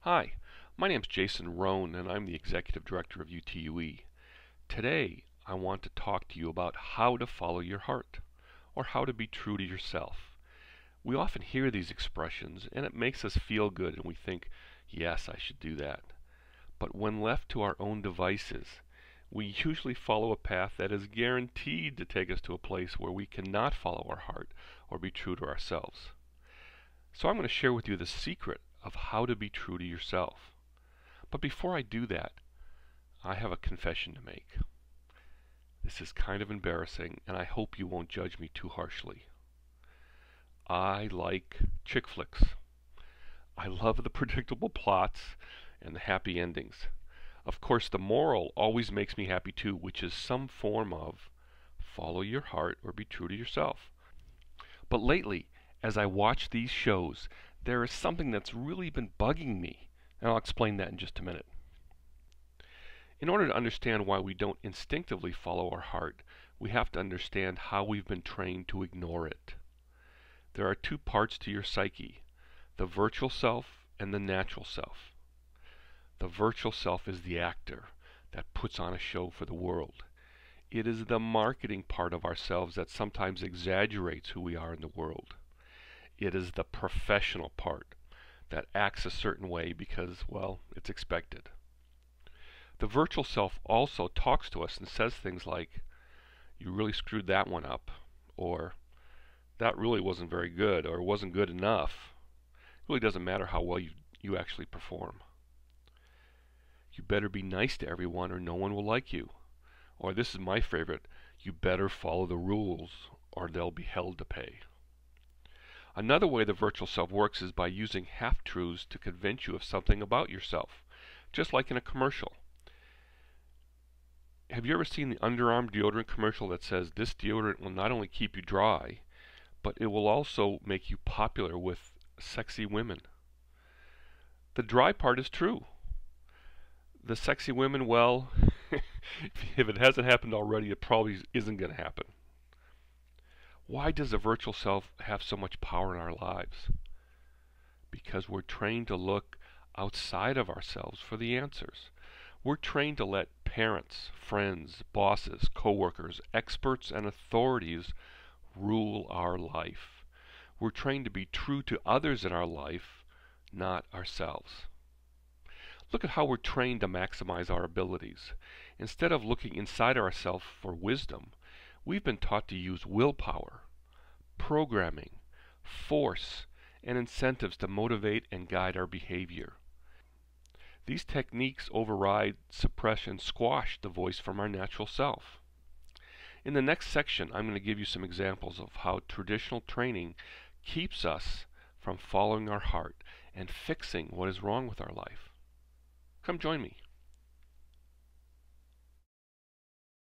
Hi, my name's Jason Rohn, and I'm the Executive Director of UTUE. Today, I want to talk to you about how to follow your heart, or how to be true to yourself. We often hear these expressions, and it makes us feel good, and we think, yes, I should do that. But when left to our own devices, we usually follow a path that is guaranteed to take us to a place where we cannot follow our heart or be true to ourselves. So I'm going to share with you the secret of how to be true to yourself. But before I do that, I have a confession to make. This is kind of embarrassing, and I hope you won't judge me too harshly. I like chick flicks. I love the predictable plots and the happy endings. Of course, the moral always makes me happy too, which is some form of follow your heart or be true to yourself. But lately, as I watch these shows, there is something that's really been bugging me, and I'll explain that in just a minute. In order to understand why we don't instinctively follow our heart, we have to understand how we've been trained to ignore it. There are two parts to your psyche, the virtual self and the natural self. The virtual self is the actor that puts on a show for the world. It is the marketing part of ourselves that sometimes exaggerates who we are in the world. It is the professional part that acts a certain way because, well, it's expected. The virtual self also talks to us and says things like, you really screwed that one up, or that really wasn't very good, or wasn't good enough. It really doesn't matter how well you actually perform. You better be nice to everyone or no one will like you. Or this is my favorite, you better follow the rules or they'll be held to pay. Another way the virtual self works is by using half-truths to convince you of something about yourself, just like in a commercial. Have you ever seen the underarm deodorant commercial that says this deodorant will not only keep you dry, but it will also make you popular with sexy women? The dry part is true. The sexy women, well, if it hasn't happened already, it probably isn't going to happen. Why does the virtual self have so much power in our lives? Because we're trained to look outside of ourselves for the answers. We're trained to let parents, friends, bosses, coworkers, experts, and authorities rule our life. We're trained to be true to others in our life, not ourselves. Look at how we're trained to maximize our abilities. Instead of looking inside ourselves for wisdom, we've been taught to use willpower, programming, force, and incentives to motivate and guide our behavior. These techniques override, suppress, and squash the voice from our natural self. In the next section, I'm going to give you some examples of how traditional training keeps us from following our heart and fixing what is wrong with our life. Come join me.